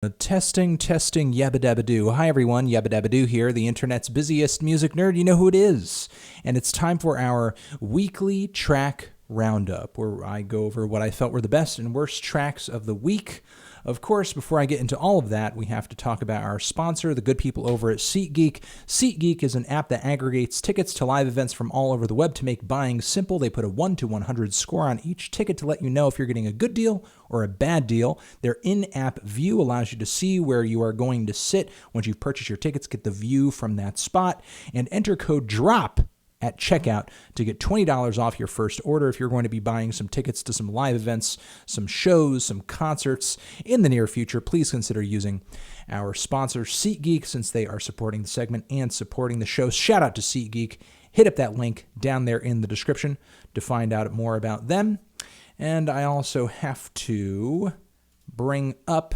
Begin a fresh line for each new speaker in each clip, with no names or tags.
Testing, yabba dabba doo. Hi everyone, yabba dabba doo here, the internet's busiest music nerd. You know who it is. And it's time for our weekly track roundup, where I go over what I felt were the best and worst tracks of the week. Of course, before I get into all of that, we have to talk about our sponsor, the good people over at SeatGeek. SeatGeek is an app that aggregates tickets to live events from all over the web to make buying simple. They put a 1 to 100 score on each ticket to let you know if you're getting a good deal or a bad deal. Their in-app view allows you to see where you are going to sit. Once you've purchased your tickets, get the view from that spot and enter code DROP at checkout to get $20 off your first order if you're going to be buying some tickets to some live events, some shows, some concerts in the near future. Please consider using our sponsor, SeatGeek, since they are supporting the segment and supporting the show. Shout out to SeatGeek. Hit up that link down there in the description to find out more about them. And I also have to bring up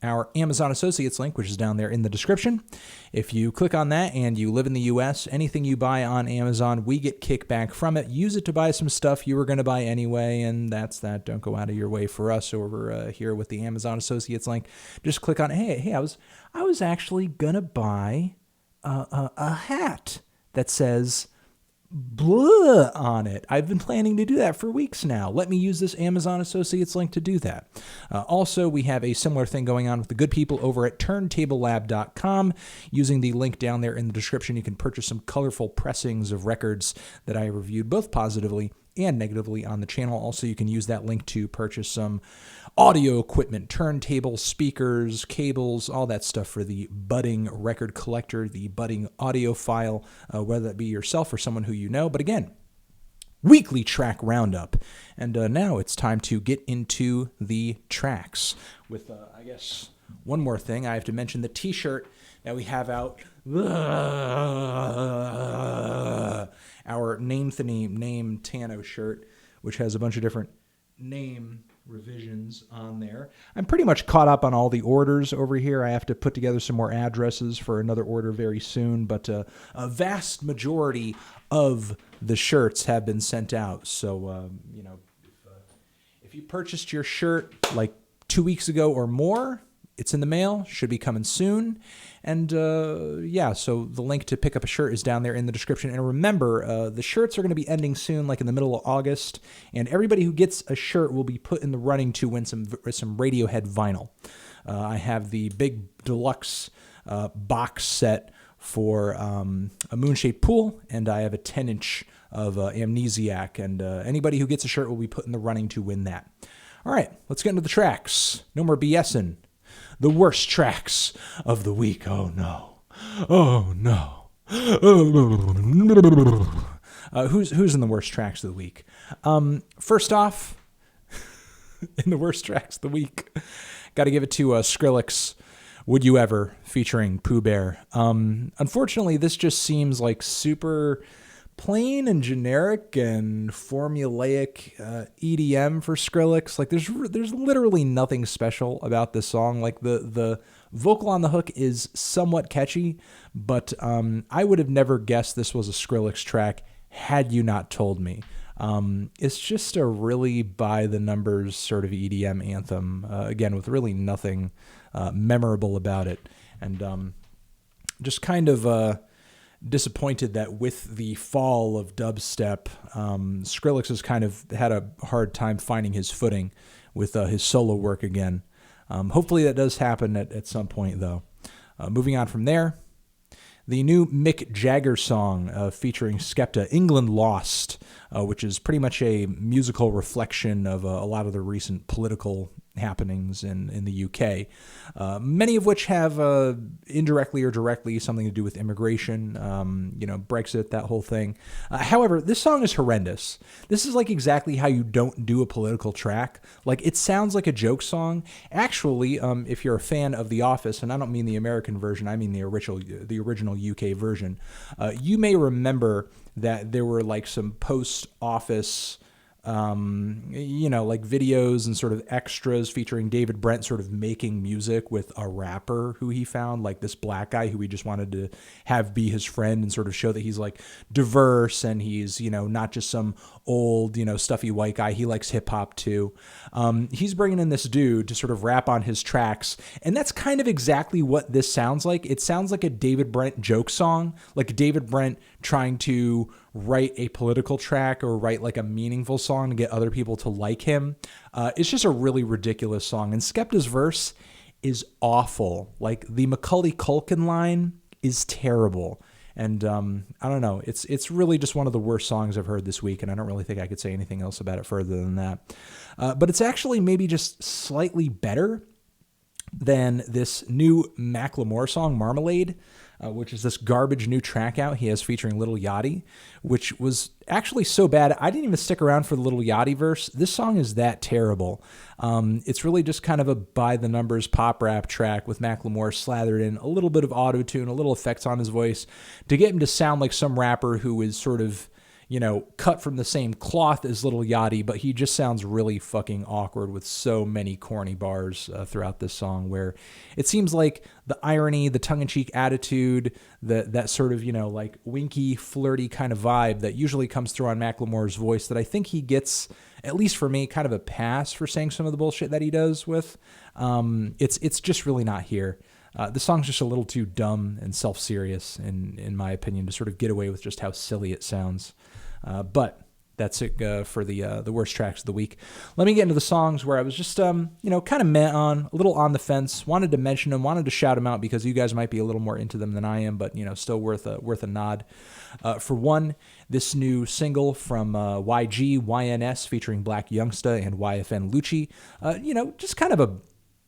our Amazon Associates link, which is down there in the description. If you click on that and you live in the U.S., anything you buy on Amazon, we get kickback from it. Use it to buy some stuff you were going to buy anyway, and that's that. Don't go out of your way for us over here with the Amazon Associates link. Just click on, hey, I was actually going to buy a hat that says blah on it. I've been planning to do that for weeks now. Let me use this Amazon Associates link to do that. Also, we have a similar thing going on with the good people over at turntablelab.com. Using the link down there in the description, you can purchase some colorful pressings of records that I reviewed both positively and negatively on the channel. Also, you can use that link to purchase some audio equipment, turntables, speakers, cables, all that stuff for the budding record collector, the budding audiophile, whether that be yourself or someone who you know. But again, weekly track roundup. And now it's time to get into the tracks. With, I guess, one more thing, I have to mention the t-shirt that we have out. Our Name Tano shirt, which has a bunch of different name revisions on there. I'm pretty much caught up on all the orders over here. I have to put together some more addresses for another order very soon, but a vast majority of the shirts have been sent out. So, if you purchased your shirt like 2 weeks ago or more, it's in the mail, should be coming soon. And so the link to pick up a shirt is down there in the description. And remember, the shirts are going to be ending soon, like in the middle of August. And everybody who gets a shirt will be put in the running to win some Radiohead vinyl. I have the big deluxe box set for a moon-shaped pool, and I have a 10-inch of Amnesiac. And anybody who gets a shirt will be put in the running to win that. All right, let's get into the tracks. No more BSing. The worst tracks of the week. Oh, no. Oh, no. Who's in the worst tracks of the week? First off, in the worst tracks of the week, got to give it to Skrillex, Would You Ever, featuring Pooh Bear. Unfortunately, this just seems like super plain and generic and formulaic EDM for Skrillex. Like there's literally nothing special about this song. Like the vocal on the hook is somewhat catchy, but I would have never guessed this was a Skrillex track had you not told me. It's just a really by the numbers sort of EDM anthem, again, with really nothing memorable about it. And just kind of disappointed that with the fall of dubstep, Skrillex has kind of had a hard time finding his footing with his solo work again. Hopefully that does happen at some point, though. Moving on from there, the new Mick Jagger song featuring Skepta, England Lost, which is pretty much a musical reflection of a lot of the recent political happenings in the UK, many of which have indirectly or directly something to do with immigration, Brexit, that whole thing. However, this song is horrendous. This is like exactly how you don't do a political track. Like it sounds like a joke song. Actually, if you're a fan of The Office, and I don't mean the American version, I mean the original UK version, you may remember that there were like some post-office like videos and sort of extras featuring David Brent sort of making music with a rapper who he found, like this black guy who he just wanted to have be his friend and sort of show that he's like diverse and he's, not just some old, stuffy white guy. He likes hip hop too. He's bringing in this dude to sort of rap on his tracks. And that's kind of exactly what this sounds like. It sounds like a David Brent joke song, like David Brent trying to write a political track or write like a meaningful song to get other people to like him. It's just a really ridiculous song. And Skepta's verse is awful. Like the Macaulay Culkin line is terrible. And I don't know. It's really just one of the worst songs I've heard this week, and I don't really think I could say anything else about it further than that. But it's actually maybe just slightly better than this new Macklemore song, Marmalade, which is this garbage new track out he has featuring Lil Yachty, which was actually so bad I didn't even stick around for the Lil Yachty verse. This song is that terrible. It's really just kind of a by-the-numbers pop rap track with Macklemore slathered in a little bit of auto-tune, a little effects on his voice to get him to sound like some rapper who is sort of cut from the same cloth as Lil Yachty, but he just sounds really fucking awkward with so many corny bars throughout this song, where it seems like the irony, the tongue-in-cheek attitude, that sort of, like winky, flirty kind of vibe that usually comes through on Macklemore's voice that I think he gets, at least for me, kind of a pass for saying some of the bullshit that he does with. It's just really not here. The song's just a little too dumb and self-serious, in my opinion, to sort of get away with just how silly it sounds. But that's it for the worst tracks of the week. Let me get into the songs where I was just, kind of meh on, a little on the fence. Wanted to mention them, wanted to shout them out because you guys might be a little more into them than I am, but still worth a nod. For one, this new single from YG YNS featuring Blac, Youngsta, and YFN Lucci. Just kind of a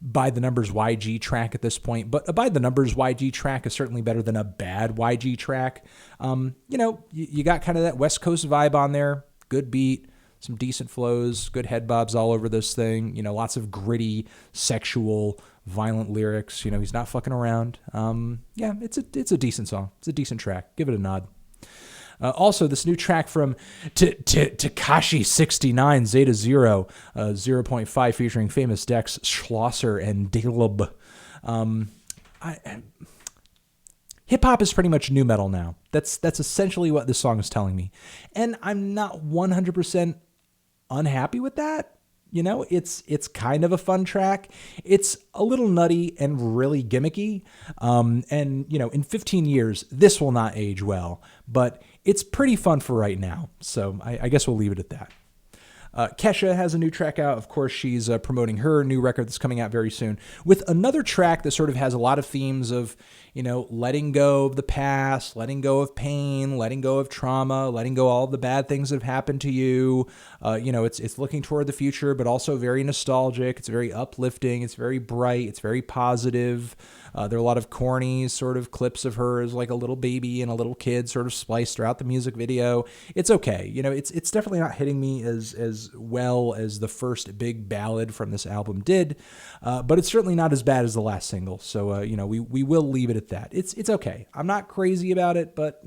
by the numbers YG track at this point, but a by the numbers YG track is certainly better than a bad YG track. You got kind of that West Coast vibe on there, good beat, some decent flows, good head bobs all over this thing, lots of gritty, sexual, violent lyrics. He's not fucking around. It's a decent song. It's a decent track. Give it a nod. Also, this new track from Takashi 69, Zeta 0.5 featuring famous Dex, Schlosser, and Dalyb. Hip-hop is pretty much new metal now. That's essentially what this song is telling me. And I'm not 100% unhappy with that. It's kind of a fun track. It's a little nutty and really gimmicky. In 15 years, this will not age well, but it's pretty fun for right now. So I guess we'll leave it at that. Kesha has a new track out. Of course, she's promoting her new record that's coming out very soon with another track that sort of has a lot of themes of, letting go of the past, letting go of pain, letting go of trauma, letting go of all the bad things that have happened to you. It's looking toward the future, but also very nostalgic. It's very uplifting. It's very bright. It's very positive. There are a lot of corny sort of clips of her as like a little baby and a little kid sort of spliced throughout the music video. It's okay. It's definitely not hitting me as well as the first big ballad from this album did, but it's certainly not as bad as the last single. So, we will leave it at that. It's okay. I'm not crazy about it, but,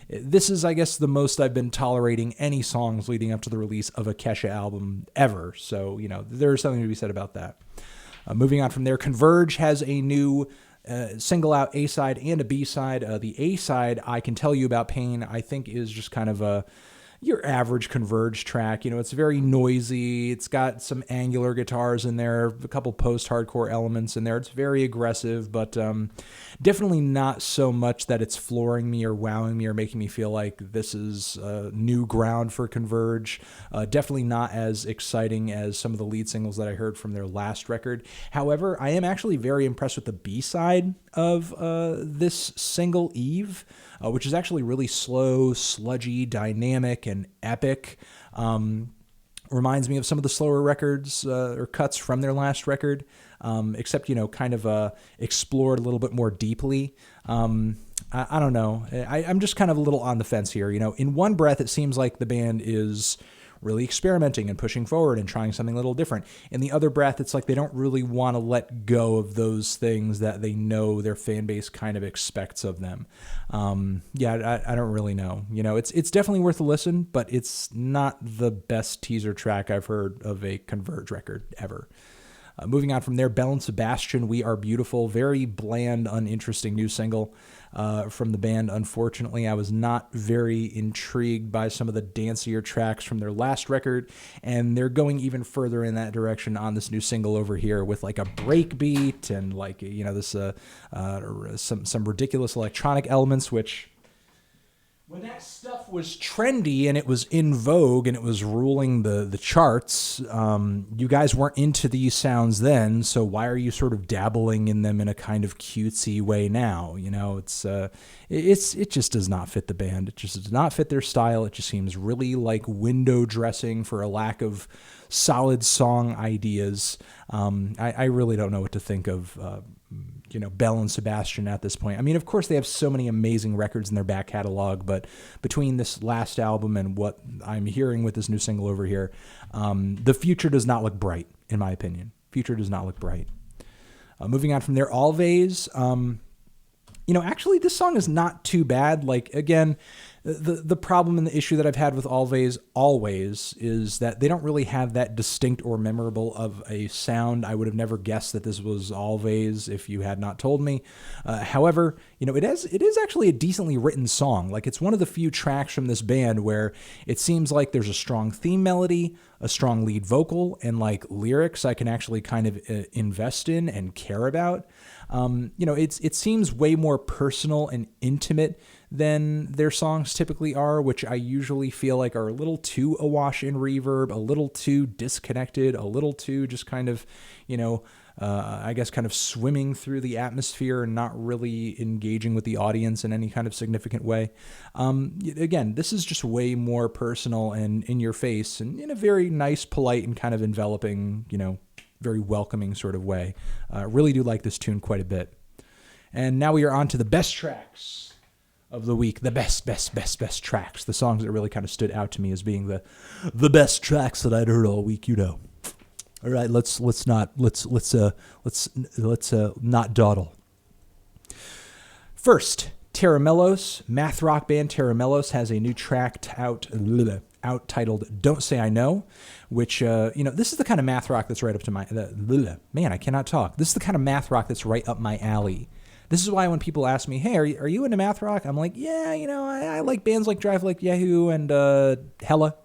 this is, I guess, the most I've been tolerating any songs leading up to the release of a Kesha album ever. So, there's something to be said about that. Moving on from there, Converge has a new single out, A-side and a B-side. The A-side, I Can Tell You About Pain, I think is just kind of your average Converge track. It's very noisy. It's got some angular guitars in there, a couple post-hardcore elements in there. It's very aggressive, but definitely not so much that it's flooring me or wowing me or making me feel like this is new ground for Converge. Definitely not as exciting as some of the lead singles that I heard from their last record. However, I am actually very impressed with the B-side of this single, Eve, which is actually really slow, sludgy, dynamic, and epic. Reminds me of some of the slower records or cuts from their last record, except, kind of explored a little bit more deeply. I don't know. I'm just kind of a little on the fence here. In one breath, it seems like the band is really experimenting and pushing forward and trying something a little different. In the other breath, it's like they don't really want to let go of those things that they know their fan base kind of expects of them. I don't really know. It's definitely worth a listen, but it's not the best teaser track I've heard of a Converge record ever. Moving on from there, Belle Sebastian, We Are Beautiful. Very bland, uninteresting new single from the band. Unfortunately, I was not very intrigued by some of the dancier tracks from their last record, and they're going even further in that direction on this new single over here with like a break beat and like, this some ridiculous electronic elements, which... when that stuff was trendy and it was in vogue and it was ruling the charts, you guys weren't into these sounds then, so why are you sort of dabbling in them in a kind of cutesy way now? It just does not fit the band. It just does not fit their style. It just seems really like window dressing for a lack of solid song ideas. I really don't know what to think of Belle and Sebastian at this point. I mean, of course, they have so many amazing records in their back catalog, but between this last album and what I'm hearing with this new single over here, the future does not look bright, in my opinion. Future does not look bright. Moving on from there, Alvvays. Actually, this song is not too bad. Like, again, the problem and the issue that I've had with Alvvays always is that they don't really have that distinct or memorable of a sound. I would have never guessed that this was Alvvays if you had not told me. However, it is actually a decently written song. Like, it's one of the few tracks from this band where it seems like there's a strong theme melody, a strong lead vocal, and like lyrics I can actually kind of invest in and care about. It seems way more personal and intimate than their songs typically are, which I usually feel like are a little too awash in reverb, a little too disconnected, a little too just kind of, I guess kind of swimming through the atmosphere and not really engaging with the audience in any kind of significant way. Again, this is just way more personal and in your face and in a very nice, polite, and kind of enveloping, very welcoming sort of way. Really do like this tune quite a bit. And now we are on to the best tracks of the week. The best tracks. The songs that really kind of stood out to me as being the best tracks that I'd heard all week. All right, let's not dawdle. First, Tera Mellows, math rock band Tera Mellows has a new track out titled "Don't Say I Know," which this is the kind of math rock that's right up to my man. I cannot talk. This is the kind of math rock that's right up my alley. This is why when people ask me, "Hey, are you into math rock?" I'm like, "Yeah, I like bands like Drive Like Yahoo and Hella."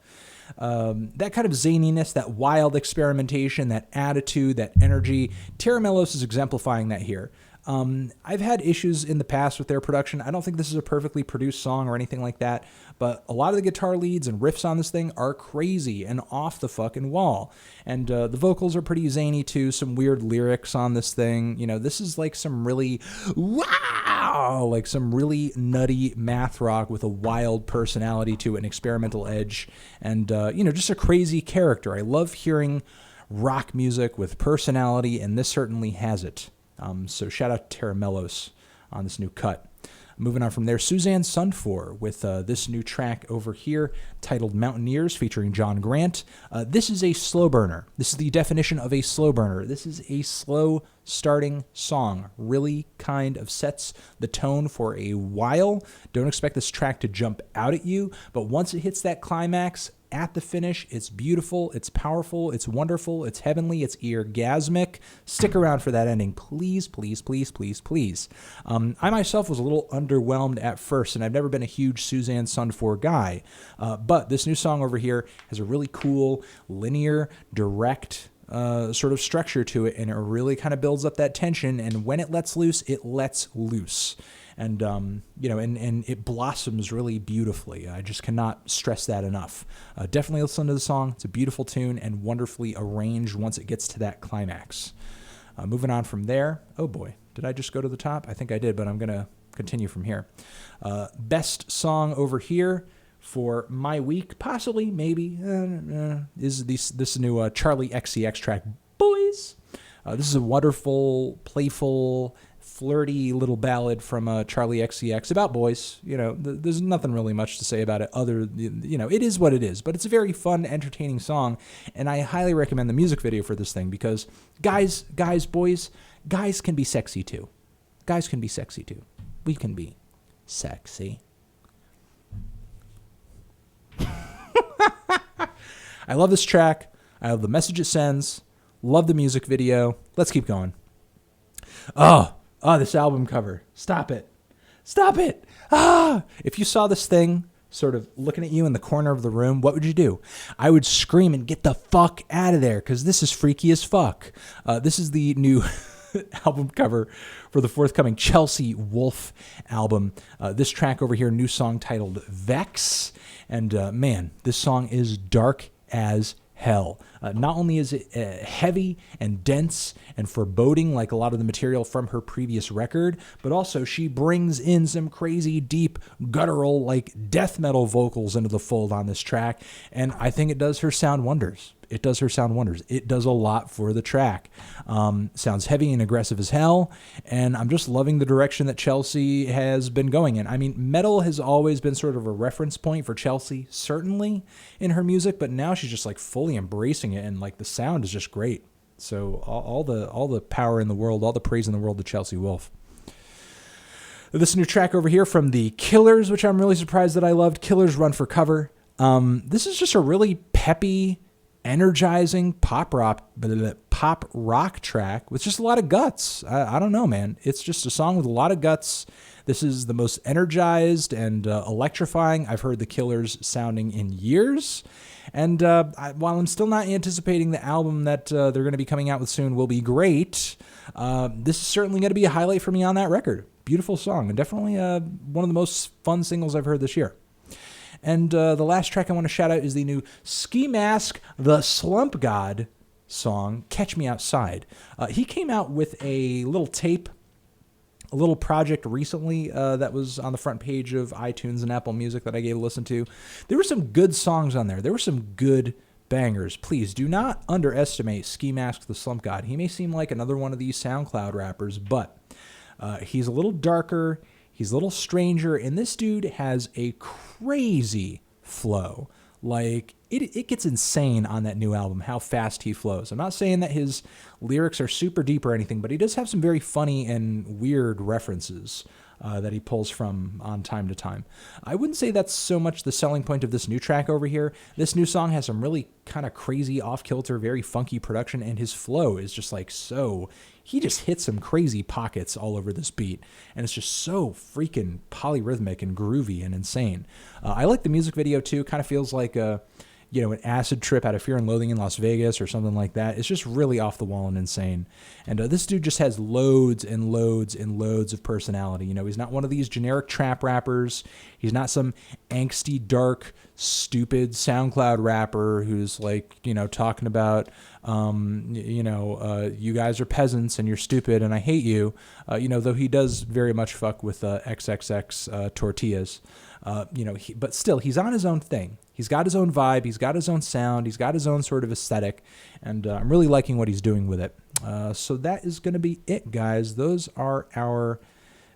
That kind of zaniness, that wild experimentation, that attitude, that energy. Tera Mellows is exemplifying that here. I've had issues in the past with their production. I don't think this is a perfectly produced song or anything like that, but a lot of the guitar leads and riffs on this thing are crazy and off the fucking wall. And the vocals are pretty zany too, some weird lyrics on this thing. This is like some really, like some really nutty math rock with a wild personality to it, an experimental edge, and, just a crazy character. I love hearing rock music with personality, and this certainly has it. So shout out to Tera Mellows on this new cut. Moving on from there, Suzanne Sonfor with this new track over here titled Mountaineers featuring John Grant. This is a slow burner. This is the definition of a slow burner. This is a slow starting song. Really kind of sets the tone for a while. Don't expect this track to jump out at you, but once it hits that climax, at the finish, it's beautiful, it's powerful, it's wonderful, it's heavenly, it's eargasmic. Stick around for that ending, please, please, please, please, please. I myself was a little underwhelmed at first, and I've never been a huge Suzanne Sonfor guy, but this new song over here has a really cool, linear, direct sort of structure to it, and it really kind of builds up that tension, and when it lets loose, it lets loose. And, and it blossoms really beautifully. I just cannot stress that enough. Definitely listen to the song. It's a beautiful tune and wonderfully arranged once it gets to that climax. Moving on from there. Oh boy, did I just go to the top? I think I did, but I'm going to continue from here. Best song over here for my week, possibly, maybe, is this new Charli XCX track, Boys. This is a wonderful, playful, flirty little ballad from Charli XCX about boys. You know, there's nothing really much to say about it other, you know, it is what it is. But it's a very fun, entertaining song, and I highly recommend the music video for this thing because guys, boys, guys can be sexy too. Guys can be sexy too. We can be sexy. I love this track. I love the message it sends. Love the music video. Let's keep going. Oh, this album cover. Stop it. Stop it. If you saw this thing sort of looking at you in the corner of the room, what would you do? I would scream and get the fuck out of there because this is freaky as fuck. This is the new album cover for the forthcoming Chelsea Wolfe album. This track over here, new song titled Vex. And man, this song is dark as hell. Not only is it heavy and dense and foreboding like a lot of the material from her previous record, but also she brings in some crazy, deep, guttural, like death metal vocals into the fold on this track, and I think it does her sound wonders. It does her sound wonders. It does a lot for the track. Sounds heavy and aggressive as hell, and I'm just loving the direction that Chelsea has been going in. I mean, metal has always been sort of a reference point for Chelsea, certainly in her music, but now she's just like fully embracing it, and like the sound is just great. So all the power in the world, all the praise in the world to Chelsea Wolfe. This new track over here from the Killers, which I'm really surprised that I loved. Killers Run for Cover. This is just a really peppy, energizing pop rock track with just a lot of guts. I don't know, man. It's just a song with a lot of guts. This is the most energized and electrifying I've heard the Killers sounding in years. And while I'm still not anticipating the album that they're going to be coming out with soon will be great, this is certainly going to be a highlight for me on that record. Beautiful song, and definitely one of the most fun singles I've heard this year. And the last track I want to shout out is the new Ski Mask, the Slump God song, Catch Me Outside. He came out with a little tape, a little project recently that was on the front page of iTunes and Apple Music that I gave a listen to. There were some good songs on there. There were some good bangers. Please do not underestimate Ski Mask, the Slump God. He may seem like another one of these SoundCloud rappers, but he's a little darker. He's a little stranger, and this dude has a crazy flow. Like, it gets insane on that new album, how fast he flows. I'm not saying that his lyrics are super deep or anything, but he does have some very funny and weird references that he pulls from on time to time. I wouldn't say that's so much the selling point of this new track over here. This new song has some really kind of crazy, off-kilter, very funky production, and his flow is just like so... He just hits some crazy pockets all over this beat, and it's just so freaking polyrhythmic and groovy and insane. I like the music video, too. Kind of feels like an acid trip out of Fear and Loathing in Las Vegas or something like that. It's just really off the wall and insane. And this dude just has loads and loads and loads of personality. You know, he's not one of these generic trap rappers. He's not some angsty, dark, stupid SoundCloud rapper who's like, talking about, you guys are peasants and you're stupid and I hate you. Though he does very much fuck with XXX tortillas. But still, he's on his own thing. He's got his own vibe. He's got his own sound. He's got his own sort of aesthetic. And I'm really liking what he's doing with it. So that is going to be it, guys. Those are our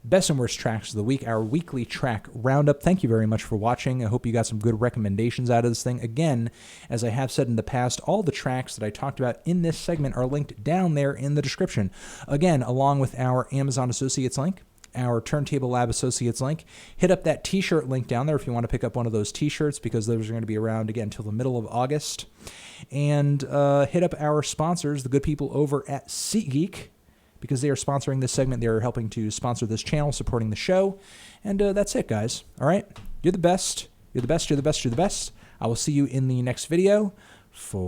best and worst tracks of the week, our weekly track roundup. Thank you very much for watching. I hope you got some good recommendations out of this thing. Again, as I have said in the past, all the tracks that I talked about in this segment are linked down there in the description. Again, along with our Amazon Associates link, our Turntable Lab Associates link. Hit up that t-shirt link down there if you want to pick up one of those t-shirts, because those are going to be around again until the middle of August. And hit up our sponsors, the good people over at SeatGeek, because they are sponsoring this segment. They are helping to sponsor this channel, supporting the show. And that's it, guys. All right? You're the best. You're the best. You're the best. You're the best. I will see you in the next video. Forever.